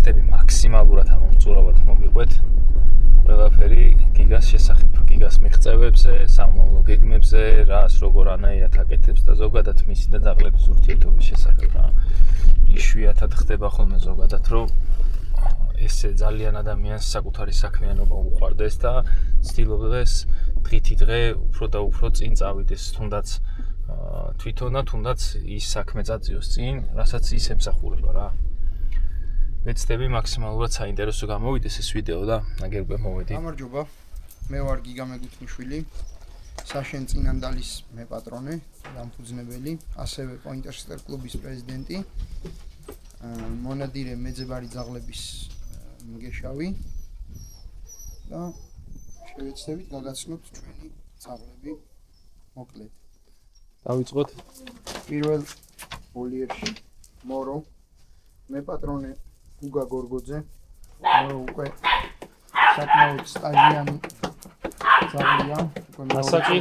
ვეცდები მაქსიმალურად ამომწურავად მოგიყვეთ ყველაფერი გიგას შესახებ, გიგას მიღწევებზე, სამომავლო გეგმებზე, რას როგორ ანაირად აკეთებს და ზოგადად მისი და ძაღლების ურთიერთობის შესახებ რა. იშვიათად ხდება ხოლმე ზოგადად, რომ ესე ძალიან ადამიანს საკუთარი საქმიანობა უყვარდეს და ცდილობდეს დღითი დღე უფრო და უფრო წინ წავიდეს, თუნდაც თვითონ და თუნდაც ის საქმე წაწიოს წინ, რასაც ის ემსახურება რა. ვეცდები მაქსიმალურად საინტერესო გამოვიდეს ეს ვიდეო და ნაგერბე მოვედი. გამარჯობა. მე ვარ გიგა მეგუთნიშვილი, საშენ წინანდალის მეპატრონე, დამფუძნებელი, ასევე პოინტერსტერ კლუბის პრეზიდენტი. მონადირე მეძებარი ძაღლების მგეშავი და შევეცდებით გაგაცნოთ ჩვენი ძაღლები მოკლედ. დავიწყოთ. პირველ ვოლიერში მორო, მეპატრონე გუგა გორგოძე, მორო უკვე საკმაოდ სტაჟიანი ძაღლია, ასაკი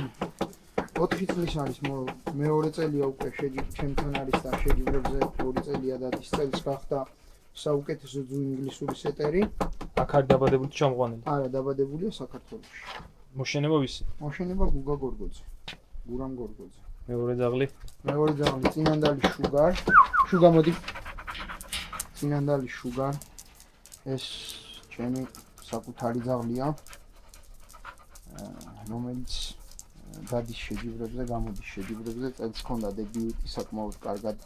4 წლის არის მორო, მეორე წელია უკვე ჩემთან არის და შეჯიბრებზე 2 წელია და ის წელს გახდა საუკეთესო ძუ ინგლისური სეტერი. აქ არის დაბადებული ჩამოყვანილი. არა, დაბადებულია საქართველოში. მოშენება ვისი? მოშენება გუგა გორგოძე, გურამ გორგოძე. მეორე ძაღლი. მეორე ძაღლი წინანდალი შუგარ. შუგა მოდი. წინანდალი შუგარ. ეს ჩემი საკუთარი ძაღლია, რომელიც დადის შეჯიბრებზე, გამოდის შეჯიბრებზე, წელს ჰქონდა დებიუტი, საკმაოდ კარგად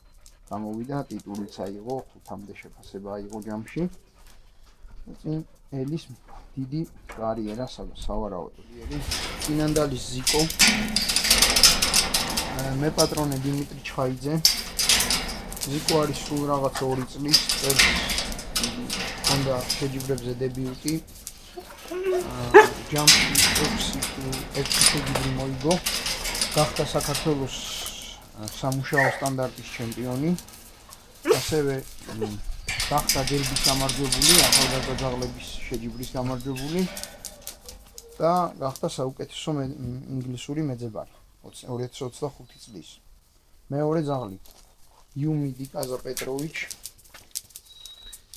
გამოვიდა, ტიტულიც აიღო, 5-მდე შეფასება აიღო ჯამში. წინ ელის დიდი კარიერა სავარაუდოა. წინანდალის ზიკო, მეპატრონე დიმიტრი ჩხაიძე. ზიკო არის სულ რაღაც 2 წლის, წელს ჰქონდა შეჯიბრებზე დებიუტი. ჯამში 6 შეჯიბრი მოიგო. გახდა საქართველოს სამუშაო სტანდარტის ჩემპიონი. ასევე გახდა დერბის გამარჯვებული, ახალგაზრდა ძაღლების შეჯიბრის გამარჯვებული და გახდა საუკეთესო ინგლისური მეძებარი 2025 წლის. მეორე ძაღლი იუმიდი კაზაპეტროვიჩი.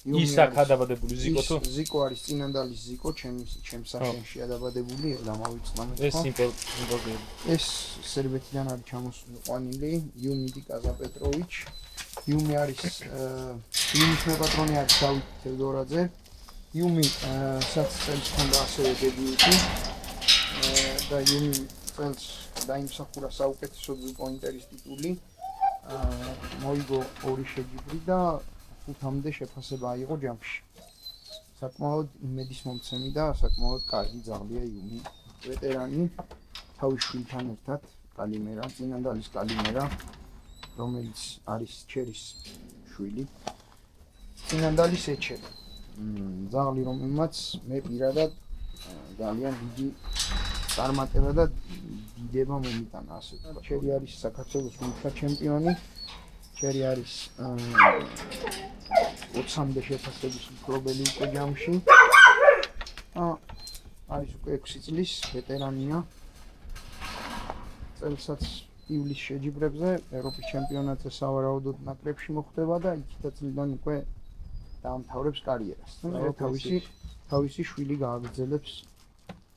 ის აქ დაბადებული ზიკო თუ? ზიკო არის წინანდალის ზიკო, ჩემს საშენშია დაბადებული, დამავიწყდა. ეს სიმბოლია. ეს სერბეთიდან არის ჩამოსყვანილი, იუმიდი კაზაპეტროვიჩი. იუმი არის იუმის მეპატრონე არის დავით თევდორაძე. იუმი წელს ჰქონდა ასევე დებიუტი და იუმი წელს დაიმსახურა საუკეთესო ძუ პოინტერის ტიტული. მოიგო 2 შეჯიბრი და 5-მდე შეფასება აიღო ჯამში. საკმაოდ იმედისმომცემი და საკმაოდ კარგი ძაღლია იუმი. ვეტერანი თავის შვილთან ერთად, კალიმერა, წინანდალის კალიმერა, რომელიც არის ჩერის შვილი. წინანდალის ეჩე. ძაღლი, რომელმაც მე პირადად ძალიან დიდი წარმატება და დიდება მომიტანა, ასე ვთქვა. ჩერი არის საქართველოს მუხა ჩემპიონი. ჩერი არის 20-მდე შეფასების მფლობელი უკვე ჯამში. არის უკვე 6 წლის ვეტერანია. წელსაც ივლის შეჯიბრებზე ევროპის ჩემპიონატზე სავარაუდოდ ნაკრებში მოხვდება და იქით წლიდან უკვე დაამთავრებს კარიერას. თავისი შვილი გააგრძელებს,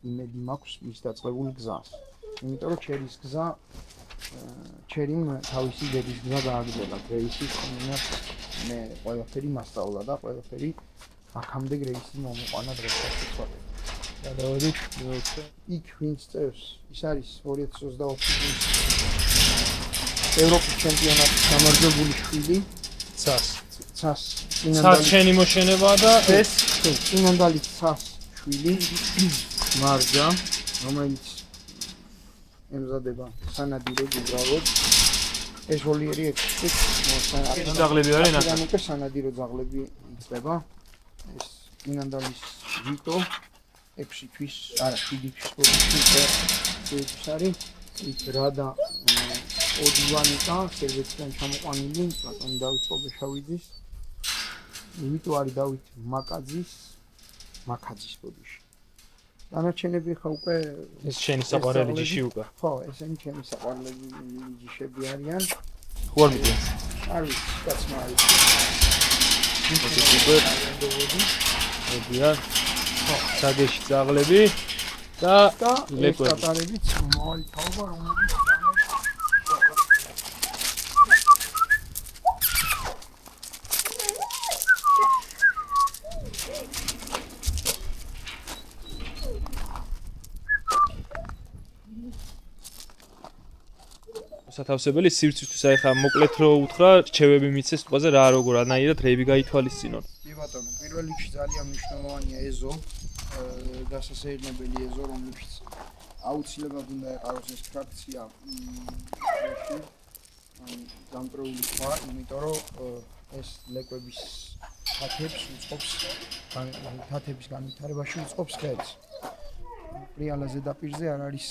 იმედი მაქვს მის დაწყებულ გზას. იმიტომ რომ ჩერის გზა ჩერიმ თავისი დედის გზა გააგრძელა. გრეისის ხმიანად მე ყველაფერი მასწავლა და ყველაფერი აქამდე გრეისის მომიყვანა დღესაც ვცხოვრობ. გადავედით იქ ვინც წევს, ის არის 2024 წლის ევროპის ჩემპიონატის გამარჯვებული შვილი. ცას ჩენი მოშენება და ეს წინანდალის ცას შვილი მარჯა, რომელიც ემზადება სანადიროდ უბრალოდ. ეს ვოლიერი 6 წლის ძაღლები არიან აქ. უკვე სანადირო ძაღლები იწყება. ეს წინანდალის ზიკო 6 თვის, არა, 7 თვის პოზიციაში არის. იქ რადა ოდივანიკა, სერბეთიდან ჩამოყვანილი, პლატონი დავით კობეშავიძის. ვიტო არის დავით მაკაძის პოზიციაში. დანარჩენები ხა უკვე ეს შენი საყვარელი ჯიში უკვე. ხო, ესენი ჩემი საყვარელი ჯიშები არიან. ხო არ მიდიან. არის კაცმა არის. სუპერ. მოდიან. საგეში ძაღლები და ლეკვები. კატარებიც მომავალი თაობა რომელიც სათავსებელი სივრცისთვის აი ხა მოკლედ რო უთხრა რჩევები მიცეს თვალზე რა როგორანაირად რეები გაითვალისწინონ. კი ბატონო, პირველ რიგში ძალიან მნიშვნელოვანია ეზო, გასასეირნებელი ეზო, რომელიც აუცილებლად უნდა ეყაროს ეს ფრაქცია დამტრეული სხვა, იმიტომ რომ ეს ლეკვების თათების განვითარებაში უწყობს ხელს. რეალურ ზედაპირზე არ არის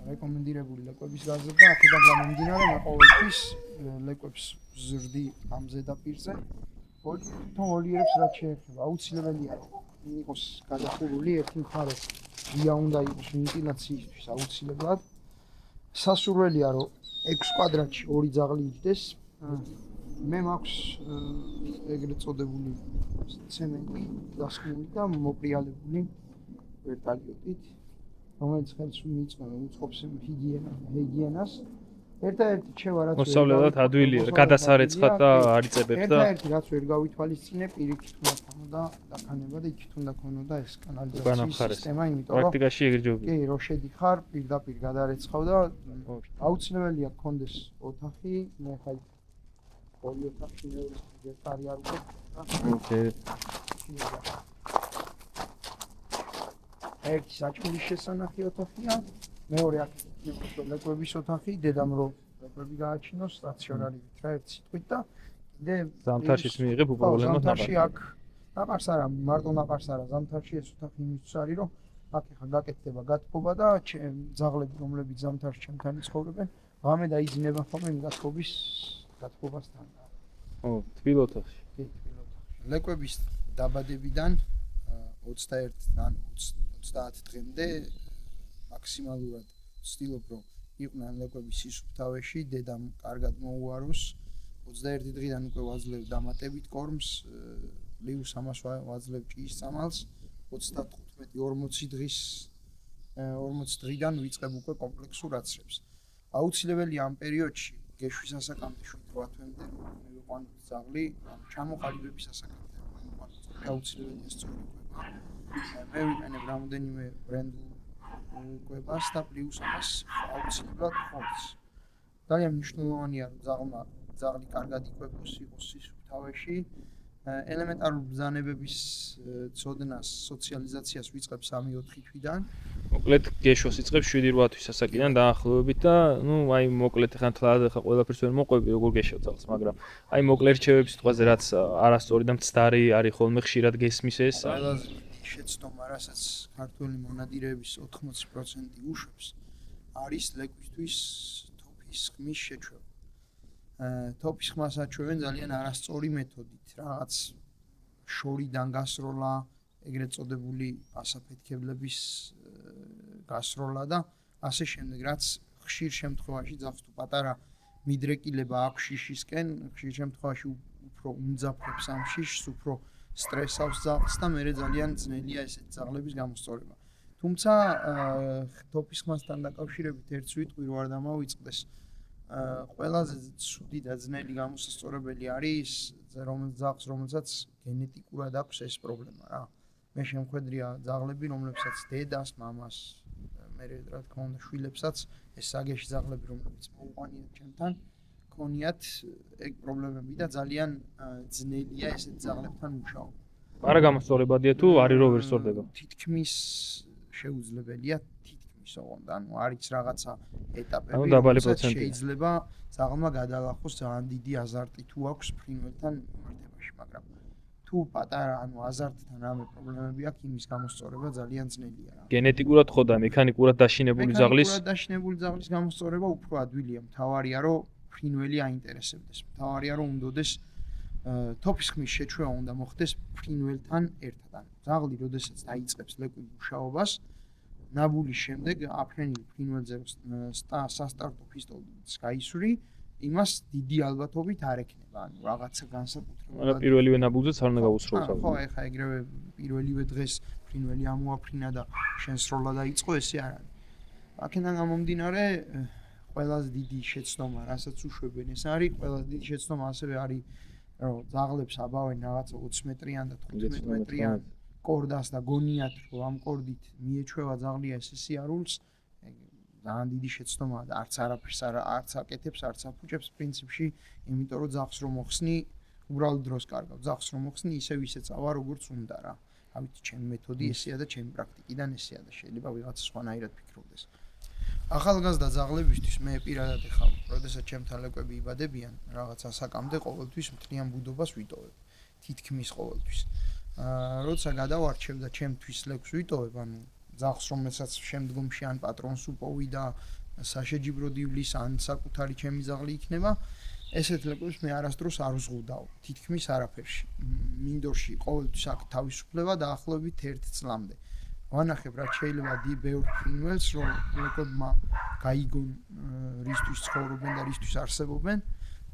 რეკომენდირებული ლეკვების გაზრდა და აქედან გამომდინარე მე ყოველთვის ლეკვებს ზრდი ამ ზედაპირზე. თვითონ ოლიერებს რაც შეეხება, აუცილებელია რომ იყოს გადახურული ერთი მხარე. ღია უნდა იყოს ვენტილაციისთვის აუცილებლად. სასურველია რომ 6 კვადრატში 2 ძაღლი იჯდეს. მე მაქვს ეგრეთ წოდებული ცემენტი დასხმული და მოპრიალებული ვერტალიოტით. რომელიც ხელს უწყობს ჰიგიენას. ერთადერთი ჩევა რაც მოსავლელად ადვილია, გადასარეცხად და არიწებებს და ერთადერთი რაც ვერ გავითვალისწინე პირიქით უნდა ქონოდა დაქანება და იქით უნდა ქონოდა ეს კანალიზაციის სისტემა, იმიტომ რომ პრაქტიკაში ეგრჯობია. კი, რო შედიხარ, პირდაპირ გადარეცხავ და აუცილებელია გქონდეს ოთახი, მე ხაი ორი ოთახი მეორე გეტარი არ უკვე. ოკეი. ერთი საჭმლის შესანახი ოთახია, მეორე აქ ლეკვების ოთახი, დედამ რო ლეკვები გააჩინოს სტაციონარით რა ერთ სიტყვით და კიდე ზამთარშიც მიიღებ უპრობლემოდ ზამთარში აქ ნაყარს არა, მარტო ნაყარს არა, ზამთარში ეს ოთახი იმისთვის არის, რომ აქ ახლა გაკეთდება გათბობა და ძაღლები, რომლებიც ზამთარში ჩემთან ცხოვრობენ, ღამე დაიძინება ხოლმე იმ გათბობასთან. თბილ ოთახში. კი, თბილ ოთახში. ლეკვების დაბადებიდან 21-დან 30 დღემდე მაქსიმალურად ვცდილობ რომ იყვნენ ლეკვები სისუფთავეში, დედამ კარგად მოუაროს. 21 დღიდან უკვე ვაძლევ დამატებით კორმს, ლიუს ამას ვაძლევ ჭიის წამალს. 40 დღიდან ვიწყებ უკვე კომპლექსურ აცრებს. აუცილებელია ამ პერიოდში გეშვის ასაკამდე 7-8 თვემდე მივიყვანოთ ძაღლი, ჩამოყალიბების ასაკამდე მივიყვანოთ. აუცილებელია სწორი კვება. მე ვიყენებ რამოდენიმე ბრენდულ კვებას და პლუს ამას აუცილებლად ხორცს. ძალიან მნიშვნელოვანია რომ ძაღლი კარგად იკვებოს, იყოს სისუფთავეში. ელემენტარულ ბრძანებების ცოდნას, სოციალიზაციას ვიწყებ 3-4 თვიდან. მოკლედ გეშოს იწყებს 7-8 თვის ასაკიდან დაახლოებით და აი მოკლედ ხან თლად ხა ყველაფერს ვერ მოყვები როგორ გეშო ძაღლს, მაგრამ აი მოკლედ რჩევების სიტყვაზე რაც არასწორი და მცდარი არის ხოლმე ხშირად გესმის ეს. ყველაზე შეცდომა, რასაც ქართული მონადირეების 80% უშვებს, არის ლეკვისთვის თოფის ხმის შეჩვევა. თოფის ხმას აჩვევენ ძალიან არასწორი მეთოდით, რაღაც შორიდან გასროლა, ეგრეთ წოდებული ასაფეთქებლების გასროლა და ასე შემდეგ, რაც ხშირ შემთხვევაში ძაღლს თუ პატარა მიდრეკილება აქვს შიშისკენ, ხშირ შემთხვევაში უფრო უმძაფრებს ამ შიშს, უფრო სტრესავს ძაღლს და მერე ძალიან ძნელია ესეთი ძაღლების გამოსწორება. თუმცა თოფის ხმასთან დაკავშირებით ერთ სიტყვი რო არ დამავიწყდეს, ყველაზე ცუდი და ძნელი გამოსასწორებელი არის ძაღლს, რომელსაც გენეტიკურად აქვს ეს პრობლემა რა. მე შემხედრია ძაღლები, რომლებსაც დედას, მამას, მერე რა თქმა უნდა შვილებსაც ეს საგეში ძაღლები, რომლებიც მოუყვანიათ ჩემთან, ქონიათ ეგ პრობლემები და ძალიან ძნელია ესეთ ძაღლებთან მუშაობა. არა გამოსწორებადია თუ არის რო ვერ სწორდება. თითქმის შეუძლებელია თითქმის ოღონდ, ანუ არის რაღაცა ეტაპები, რომელსაც შეიძლება ძაღლმა გადალახოს ძალიან დიდი აზარტი თუ აქვს ფრინველთან მიმართებაში, მაგრამ თუ პატარა, ანუ აზარტთან რამე პრობლემები აქვს, იმის გამოსწორება ძალიან ძნელია რა. გენეტიკურად ხო და მექანიკურად დაშინებული ძაღლის გამოსწორება უფრო ადვილია. მთავარია რომ ფრინველი აინტერესებდეს. მთავარია რომ უნდოდეს თოფის ხმის შეჩვევა უნდა მოხდეს ფრინველთან ერთად. ძაღლი როდესაც დაიწყებს ლეკვით მუშაობას, ნაბულის შემდეგ აფრენილი ფრინველზე სასტარტო ფისტოლს გაისვრი იმას დიდი ალბათობით არ ექნება, ანუ რაღაცა განსაკუთრებული. მაგრამ პირველივე ნაბუჯზეც არ უნდა გავუსრულო. ხო, ეხა ეგრევე პირველივე დღეს ფრინველი ამოაფრინა და შენ სროლა დაიწყო, ესე არ არის. აქედან გამომდინარე, ყველაზე დიდი შეცდომა, რასაც უშვებენ, ეს არის ყველაზე დიდი შეცდომა ასევე არის, რომ ძაღლებს აბავენ რაღაცა 20 მეტრიან და 15 მეტრიან კორდას და გონიათ, რომ ამ კორდით მიეჩვევა ძაღლია ეს სიარულს. ძალიან დიდი შეცდომაა და არც არაფერს არც აკეთებს, არც აფუჭებს პრინციპში, იმიტომ რომ ძაღლს რომ მოხსნი, უბრალოდ დროს კარგავ. ძაღლს რომ მოხსნი, ისე წავა როგორც უნდა რა. ავით ჩემი მეთოდი ესეა და ჩემი პრაქტიკიდან ესეა და შეიძლება ვიღაცა სხვანაირად ფიქრობდეს. ახალგაზრდა ძაღლებისთვის მე პირადად ეხლა, როდესაც ჩემთან ლეკვები იბადებიან, რაღაც ასაკამდე ყოველთვის მთლიან ბუდობას ვიტოვებ. თითქმის ყოველთვის. როცა გადავარჩევ და ჩემთვის ლეკვს ვიტოვებ, ანუ ძაღლს რომელსაც შემდგომში ან პატრონს უპოვი და საშეჯიბრო დივლის ან საკუთარი ჩემი ძაღლი იქნება, ესეთ ლეკვებს მე არასდროს არ ვზღუდავ, თითქმის არაფერში. მინდორში ყოველთვის აქ თავისუფლება დაახლოებით 1 წლამდე. ვანახებ რაც შეიძლება ბევრ ფრინველს, რომ ლეკვებმა გაიგონ რისთვის ცხოვრობენ და რისთვის არსებობენ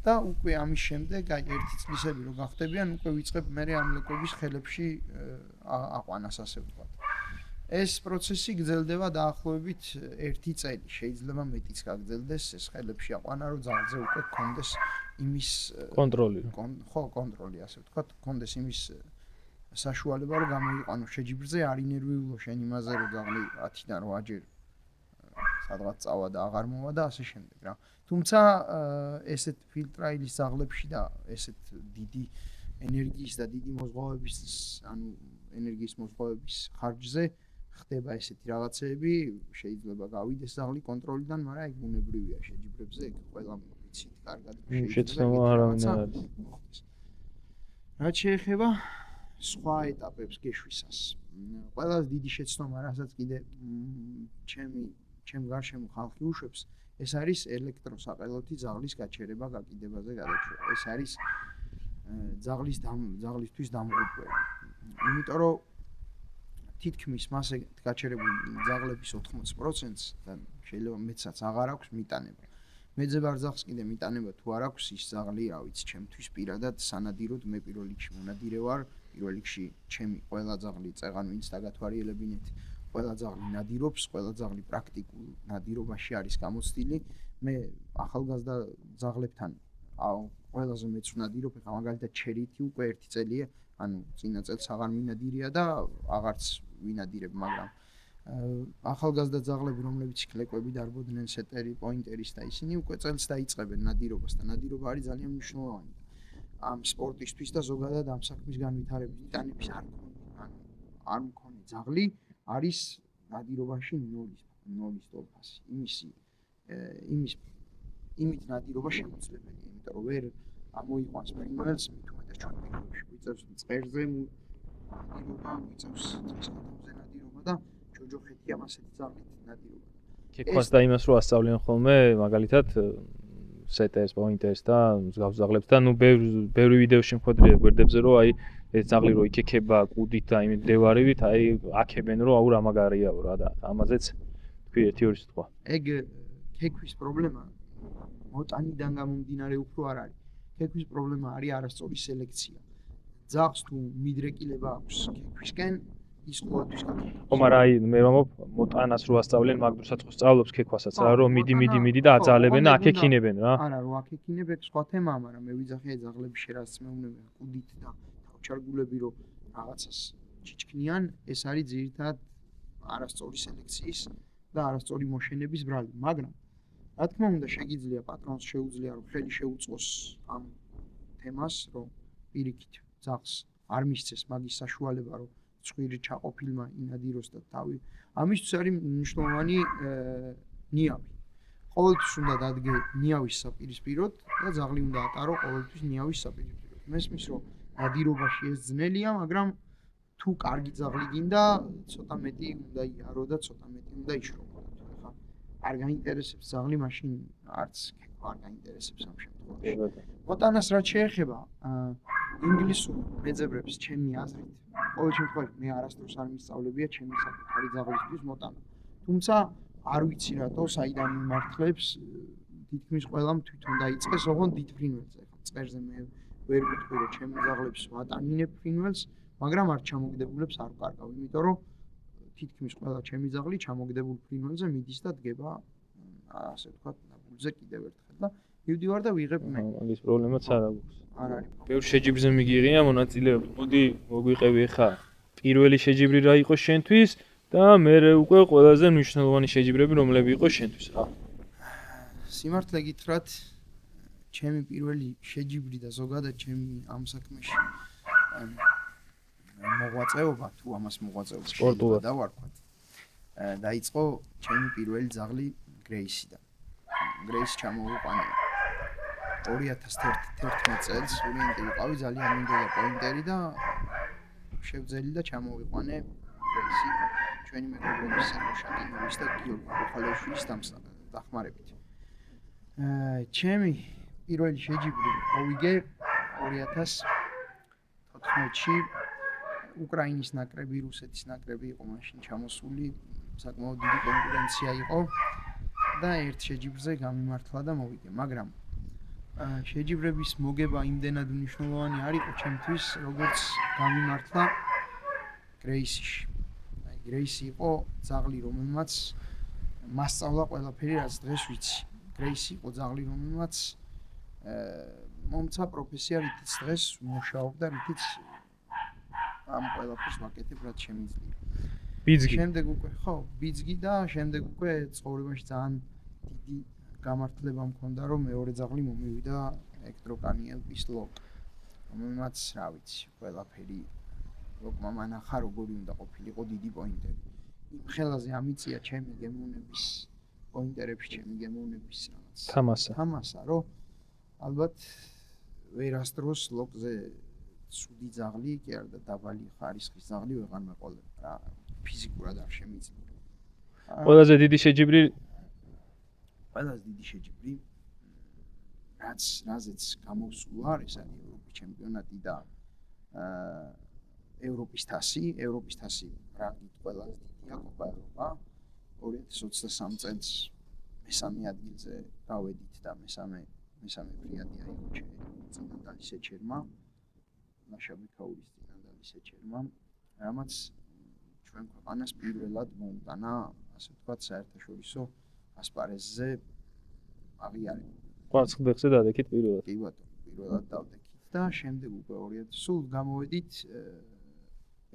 და უკვე ამის შემდეგ, აი 1 წლისები რო გახდებიან, უკვე ვიწყებ მე ამ ლეკვების ხელებში აყვანას, ასე ვთქვათ. ეს პროცესი გრძელდება დაახლოებით 1 წელი, შეიძლება მეტიც გაგრძელდეს ეს ხელებში აყვანა, რომ ძაღლზე უკვე გქონდეს იმის კონტროლი. ხო, კონტროლი, ასე ვთქვათ, გქონდეს იმის საშუალება, რომ გამოიყვანო შეჯიბრზე, არ ინერვიულო შენ იმაზე, რომ ძაღლი 10-დან 8-ჯერ სადღაც წავა და აღარ მოვა და ასე შემდეგ რა. თუმცა ესეთ ფილტრაილის ძაღლებში და ესეთ დიდი ენერგიის და დიდი მოზღვავების, ანუ ენერგიის მოზღვავების ხარჯზე ხდება ესეთი რაღაცეები, შეიძლება გავიდეს ძაღლი კონტროლიდან, მაგრამ ეგ ბუნებრივია შეჯიბრებზე, ეგ ყველა ვიცით კარგად. შეცდომა არავინ არ არის. რაც შეეხება სხვა ეტაპებს გეშვისას. ყველაზე დიდი შეცდომა, რასაც კიდე ჩემ გარშემო ხალხი უშვებს, ეს არის ელექტროსაყელოთი ძაღლის გაჩერება გაკიდებაზე გადაჭრა. ეს არის ძაღლისთვის დამღუპველი. იმიტომ რომ თითქმის მასე გაჩერებული ძაღლების 80%-ს და შეიძლება მეცაც აღარ აქვს მიტანება. მეძებარ ძაღლს კიდე მიტანება თუ არ აქვს, ის ძაღლი, რა ვიცი, ჩემთვის პირადად სანადიროდ მე პირველ რიგში მონადირე ვარ. პირველ რიგში ჩემი ყველა ძაღლი წეღან ვინც დაგათვალიერებინეთ, ყველა ძაღლი ნადირობს, ყველა ძაღლი პრაქტიკულ ნადირობაში არის გამოცდილი. მე ახალგაზრდა ძაღლებთან ყველაზე მეც ვნადირობ, ახლა მაგალითად ჩერითი უკვე 1 წელია, ანუ წინა წელს აღარ მინადირია და აღარც ვინადირებ, მაგრამ ახალგაზრდა ძაღლები, რომლებიც ლეკვები დარბოდნენ სეტერი, პოინტერის და ისინი უკვე წელს დაიწყებენ ნადირობას და ნადირობა არის ძალიან მნიშვნელოვანი. ამ სპორტისთვის და ზოგადად ამ საქმის განვითარების მიტანების არ მქონე ძაღლი არის ნადირობაში 0 ტოლფასი. იმით ნადირობა შემოძლებელია, იმიტომ რომ ვერ ამოიყვანს ფრინველს, მით უმეტეს ჩვენ პირობებში ვიწევს მწყერზე ნადირობა, ვიწევს დღის კატებზე ნადირობა და ჯოჯოხეთია ასეთი ძაღლით ნადირობა. კითხვას და იმას რო ასწავლიან ხოლმე, მაგალითად სეტერს, პოინტერს და მსგავს ძაღლებს და ნუ ბევრი ვიდეოში მხვედრია გვერდებზე, რომ აი ეს ძაღლი რო იქექება კუდით და იმ დევარივით, აი აქებენ რომ აუ რა მაგარიაო რა და ამაზეც თქვი 1-2 სიტყვა. ეგ ქეკვის პრობლემა მოტანიდან გამომდინარე უფრო არ არის. ქეკვის პრობლემა არის არასწორი სელექცია. ძაღლს თუ მიდრეკილება აქვს ქექვისკენ, ის ყოველთვის გაქეკავს. ხო, მაგრამ აი მე ვამბობ, მოტანას რო ასწავლენ, მაგ დროსაც ხო სწავლობს ქექვასაც რა, რომ მიდი და აწალებენ და აქექინებენ რა. არა, რო აქექინებ ეგ სხვა თემაა, მაგრამ მე ვიძახე ძაღლების შერას მეუბნებიან კუდით და თავჩარგულები რო რაღაცას ჩიჩქნიან, ეს არის ძირითადად არასწორი სელექციის და არასწორი მოშენების ბრალი, მაგრამ რა თქმა უნდა შეგიძლია პატრონს შეუძლია რომ ხელი შეუწყოს ამ თემას, რომ პირიქით ძაღლს არ მისცეს მაგის საშუალება, რომ ცხვირი ჩაყოფილმა ინადიროს და თავი. ამისთვის არის მნიშვნელოვანი ნიავი. ყოველთვის უნდა დადგე ნიავის საპირისპიროდ და ძაღლი უნდა ატარო ყოველთვის ნიავის საპირისპიროდ. მესმის რომ ნადირობაში ეს ძნელია, მაგრამ თუ კარგი ძაღლი გინდა, ცოტა მეტი უნდა იარო და ცოტა მეტი უნდა იშრომო. ხა არ გაინტერესებს ძაღლი, მაშინ არც ქექვა არ გაინტერესებს ამ შემთხვევაში. მოტანას რაც შეეხება, ინგლისურ მეძებრებს ჩემი აზრით, ყოველ შემთხვევაში მე არასდროს არ მისწავლებია ჩემი საკუთარი ძაღლისთვის მოტანა. თუმცა არ ვიცი რატო, საიდან მიმართლებს თითქმის ყველამ თვითონ დაიწყეს, ოღონდ დიდ ფრინველზე. ხო, წერზე მე ვერ ვიტყვი, რომ ჩემი ძაღლებს ვატანინებ ფრინველს, მაგრამ არ ჩამოგდებულებს არ ვკარგავ, იმიტომ რომ თითქმის ყველა ჩემი ძაღლი ჩამოგდებულ ფრინველზე მიდის და დგება, ასე ვთქვათ, ნაბულზე კიდევ ერთხელ და მივდივარ და ვიღებ მე. მაგის პრობლემაც არ აქვს. არ არის. ბევრ შეჯიბრზე მიგიღია მონაწილეობა. მოდი მოგვიყევი ხა. პირველი შეჯიბრი რა იყო შენთვის და მე უკვე ყველაზე მნიშვნელოვანი შეჯიბრები რომლები იყო შენთვის რა. სიმართლე გითხრათ, ჩემი პირველი შეჯიბრი და ზოგადად ჩემი ამ საქმეში მოღვაწეობა, თუ ამას მოღვაწეობა სპორტულად დავარქვათ. დაიწყო ჩემი პირველი ძაღლი გრეისიდან. გრეისი ჩამოვიყვანე 2011 წელს, ურიენტი ვიყავი, ძალიან მინდოდა პოინტერი და შევძელი და ჩამოვიყვანე გრეისი ჩვენი მეგობრების საშაკინოვის და გიორგი ხოხალეშვილის დახმარებით. ჩემი პირველი შეჯიბრი მოვიგე 2014-ში უკრაინის ნაკრები, რუსეთის ნაკრები იყო მაშინ ჩამოსული, საკმაოდ დიდი კონკურენცია იყო და ერთ შეჯიბრზე გამიმართლა და მოვიგე, მაგრამ შეჯიბრების მოგება იმდენად მნიშვნელოვანი არ იყო ჩემთვის, როგორც გამიმართლა გრეისიში. გრეისი იყო ძაღლი, რომელმაც მასწავლა ყველაფერი, რაც დღეს ვიცი. გრეისი იყო ძაღლი, რომელმაც მომცა პროფესია, რითიც დღეს ვმუშაობ და რითიც ამ ყველაფერს ვაკეთებ, რაც შემიძლია. ბიძგი. შემდეგ უკვე, ხო, ბიძგი და შემდეგ უკვე ცხოვრებაში ძალიან დიდი გამართლება მქონდა, რომ მეორე ძაღლი მომივიდა ექტროკანიელების ლოკ, რომელმაც, რა ვიცი, ყველაფერი ლოკმა მანახა, როგორი უნდა ყოფილიყო დიდი პოინტერი. იმ ხელაზე ამიწია ჩემი გემოვნების პოინტერებში, ჩემი გემოვნების რაღაც თამასა, რომ ალბათ ვერასდროს ლოკზე ცუდი ძაღლი, კი არა და დაბალი ხარისხის ძაღლი ვეღარ მეყოლებ რა, ფიზიკურად არ შემიძლია. ყველაზე დიდი შეჯიბრი რაზეც გამოვსულა, ეს არის ევროპის ჩემპიონატი და ევროპის თასი, რა გით ყველაზე დიდია კოპა ევროპა. 2023 წელს მესამე ადგილზე გავედით და მესამე ფრიადია იყო წინანდალი სეჩერმა. ნაშაბი ქაურის წინანდალი სეჩერმა, რამაც ჩვენ ქვეყანას პირველად მოუტანა, ასე ვთქვათ, საერთაშორისო ასპარეზზე აღიარება. კვარცხლბეკზე დადექით პირველად. კი ბატონო, პირველად დავდექით და შემდეგ უკვე 2000 სულ გამოვედით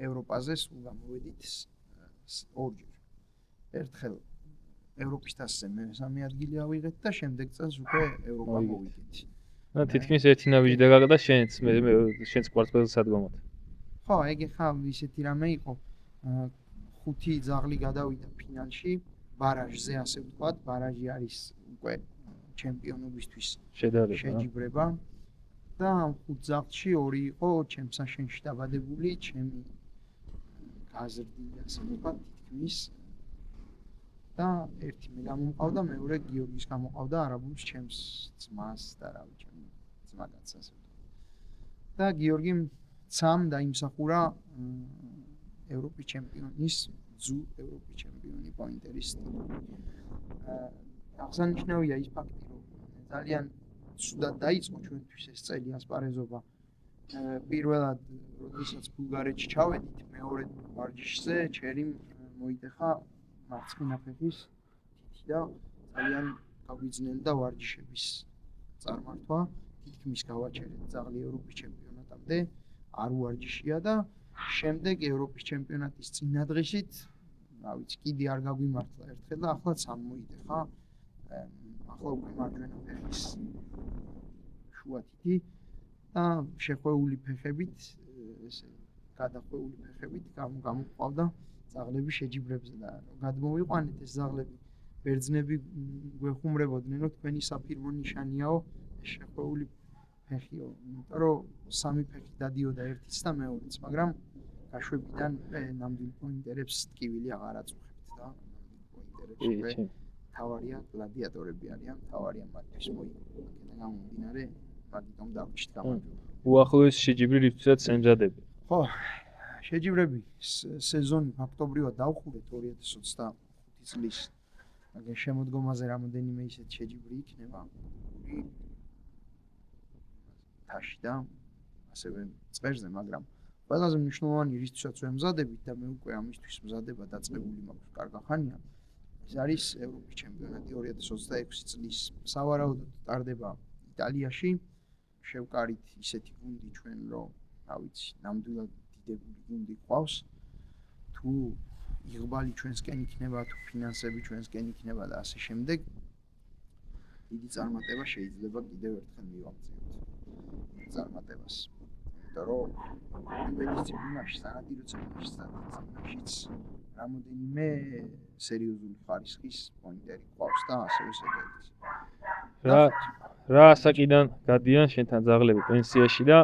ევროპაზე, სულ გამოვედით ორჯერ. ერთხელ ევროპის თასზე მესამე ადგილი ავიღეთ და შემდეგ წელს უკვე ევროპა მოვიდეთ. და თითქმის ერთი ნაბიჯი დაგაყდა შენც, შენც კვარცხლბეკზე სადგომად. ხო, ეგ ხა ისეთი რამე იყო. 5 ძაღლი გადავიდა ფინალში, ბარაჟზე, ასე ვთქვათ, ბარაჟი არის უკვე ჩემპიონობისთვის შეჯიბრება და ამ 5 ძაღლში 2 იყო ჩემს საშენში დაბადებული, ჩემი გაზრდილი, ასე ვთქვათ, თითქმის და ერთი მე გამომყავდა, მეორე გიორგის გამომყავდა არაბულს ჩემს ძმას და რა ვიცი, ჩემი ძმაკაცს, ასე ვთქვათ. და გიორგიმ ცამ დაიმსახურა ევროპის ჩემპიონის ევროპის ჩემპიონი პოინტერის ტიტული. აღსანიშნავია ის ფაქტი, რომ ძალიან ცუდად დაიწყო ჩვენთვის ეს წელი ასპარეზობა. პირველად, როდესაც ბულგარეთში ჩავედით, მეორე ვარჯიშზე ჩერიმ მოიტეხა მარცხენა ფეხის თითი და ძალიან გაგვიძნელდა ვარჯიშების წარმართვა. თითქმის გავაჩერეთ ძაღლი ევროპის ჩემპიონატამდე, არ უვარჯიშია და შემდეგ ევროპის ჩემპიონატის წინადღეშით, რა ვიცი, კიდე არ გაგვიმართლა ერთხელ და ახლაც ამ მოიტეხა. ახლა უკვე მარჯვენა ფეხის შუა თითი და შეხვეული ფეხებით, ესე გადახვეული ფეხებით გამოყვავდა ძაღლები შეჯიბრებზე და გადმოვიყვანეთ ეს ძაღლები. ბერძნები გვეხუმრებოდნენ, რომ თქვენი საფირმო ნიშანიაო შეხვეული ფეხიო, იმიტომ რომ სამი ფეხი დადიოდა ერთიც და მეორეც, მაგრამ გაშვებიდან ნამდვილ პოინტერებს ტკივილი აღარ აწუხებთ და პოინტერებში თავარია გლადიატორები არიან, თავარია მათთვის მოიგო. აქედან გამომდინარე, მაგიტომ დავჭით გამარჯვება. უახლოესი შეჯიბრი რითვისაც ემზადები. ხო, შეჯიბრები სეზონი ფაქტობრივად დავხურეთ 2025 წლის მაგრამ შემოდგომაზე რამოდენიმე ისეთ შეჯიბრი იქნება თაში და ასევე წვერზე, მაგრამ ყველაზე მნიშვნელოვანი რისთვისაც ვემზადებით და მე უკვე ამისთვის მზადება დაწყებული მაქვს კარგა ხანია. ეს არის ევროპის ჩემპიონატი 2026 წლის სავარაუდოდ ტარდება იტალიაში. შევკარით ისეთი გუნდი ჩვენ რომ რა ვიცი, ნამდვილად დიდებული გუნდი ყავს. თუ იღბალი ჩვენსკენ იქნება, თუ ფინანსები ჩვენსკენ იქნება და ასე შემდეგ, დიდი წარმატება შეიძლება კიდევ ერთხელ მივაღწიოთ. წარმატებას. იმიტომ რომ დისციპლინაში, სანადირო დისციპლინაშიც რამოდენიმე სერიოზული ხარისხის პოინტერი ყავს და ასევე შედეგიც. რა ასაკიდან გადიან შენთან ძაღლები პენსიაში და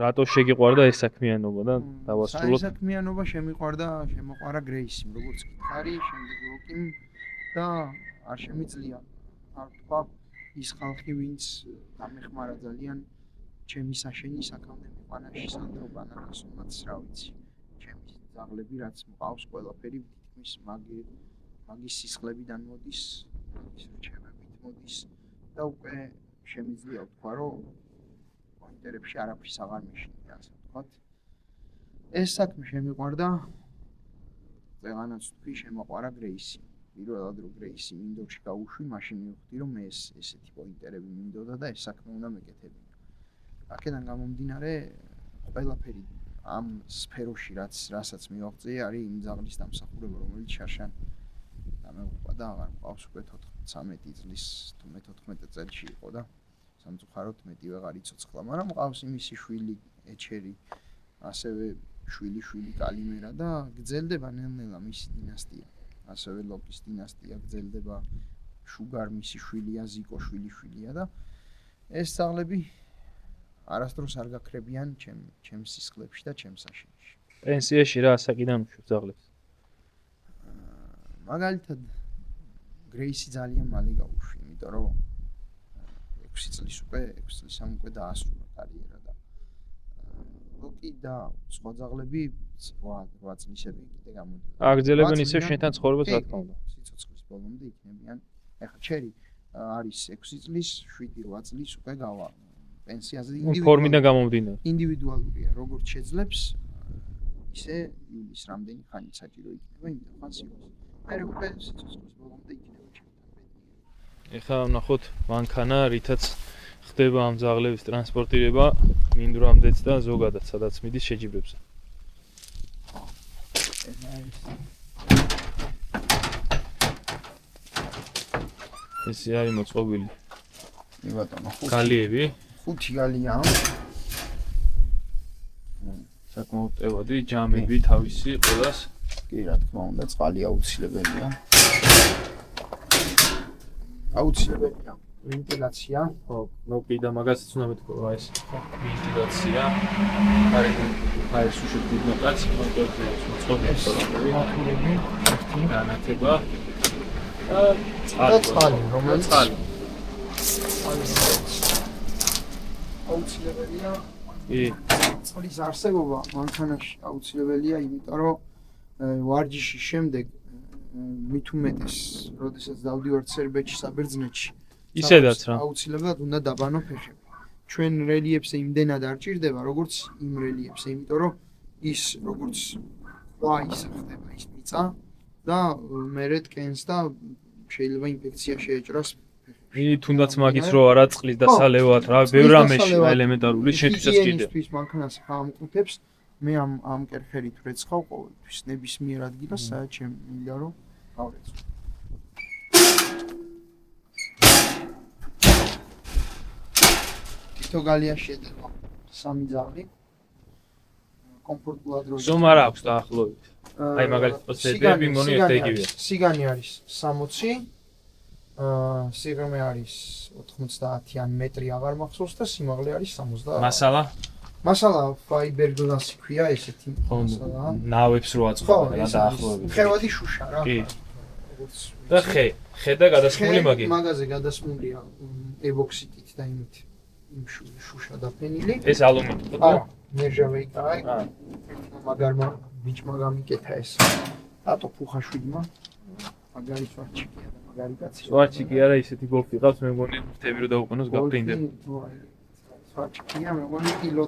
რატო შეგიყვარდა ეს საქმიანობა და დავასრულოთ. საქმიანობა შემოყვარა გრეისიმ, როგორც გითხარი, შემდეგ ლოკიმ და არ შემიძლია არ თქვა ის ხალხი, ვინც დამეხმარა ძალიან ჩემი საშენი საქამდე მიყვანაში სანდრო ბანაკასონაც, რა ვიცი. ჩემი ძაღლები რაც მყავს ყველაფერი თითქმის მაგის სისხლებიდან მოდის, მაგის რჩევებით მოდის და უკვე შემიძლია ვთქვა, რომ პოინტერებში არაფრის აღარ მეშინია, ასე ვთქვათ. ეს საქმე შემიყვარდა, წეღანაც თქვი, შემოყვარა გრეისი. პირველად რო გრეისი მინდორში გავუშვი, მაშინ მივხვდი, რომ მე ესეთი პოინტერები მინდოდა და ეს საქმე უნდა მეკეთებინა. აქედან გამომდინარე, ყველაფერი ამ სფეროში რასაც მივაღწიე, არის იმ ძაღლის დამსახურება, რომელიც შარშან დამეუყვა და აღარ მყავს უკვე 13 წლის თუ მე 14 წელში იყო და სამწუხაროდ მეტი ვეღარ იცოცხლა, მაგრამ მყავს იმისი შვილი ეჩერი, ასევე შვილი კალიმერა და გრძელდება ნელ-ნელა მისი დინასტია. ასევე ლოკის დინასტია გრძელდება, შუგარ მისი შვილია, ზიკო შვილია და ეს ძაღლები არასდროს არ გაქრებიან ჩემს სისხლებში და ჩემს საშინში. პენსიაში რა ასაკიდან უშვებ ძაღლებს? მაგალითად გრეისი ძალიან მალე გავუშვი, იმიტომ რომ 6 წლისამ უკვე დაასრულა კარიერა და ლოკი და სხვა ძაღლები 8 წლისები კიდე გამოდიან. აგრძელებენ ისევ შენთან ცხოვრებას, რა თქმა უნდა. სიცოცხლის ბოლომდე იქნებიან. ეხლა ჩერი არის 6 წლის, 7-8 წლის უკვე გავა პენსიაზე ფორმიდან გამომდინარე. ინდივიდუალურია, როგორც შეძლებს, ისე იulis რამდენი ხანი საჭირო იქნება იმ ხანსიოს. მე უკვე სიცოცხლის ბოლომდე იქნება ჩემთან ბედნიერი. ეხლა ვნახოთ მანქანა, რითაც ხდება ამ ძაღლების ტრანსპორტირება მინდვრამდეც და ზოგადად სადაც მიდის შეჯიბრებზე. ეს არის მოწყობილი. მე ბატონო, გალიები. 5 გალია. საკმაოდ ტევადი, ჯამები თავისი ყველას. კი, რა თქმა უნდა, წყალი აუცილებელია. აუცილებელია. ვენტილაცია. ხო, ნუ კიდე მაგასაც უნდა მეთქო, რა ეს ვენტილაცია. აი სუშეთ დიდნაკაც, მოწყობილი მათურები, განათება. წყალი, რომელიც აუცილებელია. კი. წყლის არსებობა მანქანაში აუცილებელია, იმიტომ რომ ვარჯიშის შემდეგ მით უმეტეს, როდესაც დავდივართ სერბეთში, საბერძნეთში, ისედაც რა. აუცილებლად უნდა დაბანო ფეხები. ჩვენ რელიეფზე იმდენად არ ჭირდება, როგორც იმ რელიეფზე, იმიტომ რომ ის როგორც ყვა ისახდება ის მიწა და მერე ტკენს და შეიძლება ინფექცია შეეჭრას ი თუნდაც მაგის რო არა წყლის დასალევად რა, ბევრ რამეში ელემენტარული შეთვისაც კიდე. ის მანქანას ამკუთებს, მე ამ კერხერით ვეცხავ ყოველთვის, ნებისმიერ ადგილას, სადაც შემიძლია რომ გავრეცხო. თითო გალია შედება 3 ძაღლი. კომფორტულად რო ზომა რა აქვს დაახლოებით? აი მაგალითად პროცედები მგონი ერთეგივია. სიგანი არის 60, სიღრმე არის 90-იან მეტრი აღარ მახსოვს და სიმაღლე არის 60. მასალა ფაიბერგლასი ქვია ესეთი მასალა. ნავებს რო აწყობენ რა დაახლოებით. ხევადი შუშა რა. კი. და ხე და გადასმული მაგი. მაგაზე გადასმულია ებოქსიტით და იმით იმ შუშა დაფენილი. ეს ალუმინი ხო? ნერჟავეიკა აი. მაგარმა ბიჭმა გამიკეთა ეს. რატო ფუხაშვიდმა? მაგარი სვარჩიკია და მაგარი კაცია. სვარჩიკი არა ისეთი გოლფი ყავს მე მგონი თები რო დაუყენოს გაფრინდებ. სვარჩიკია მე მგონი კილო.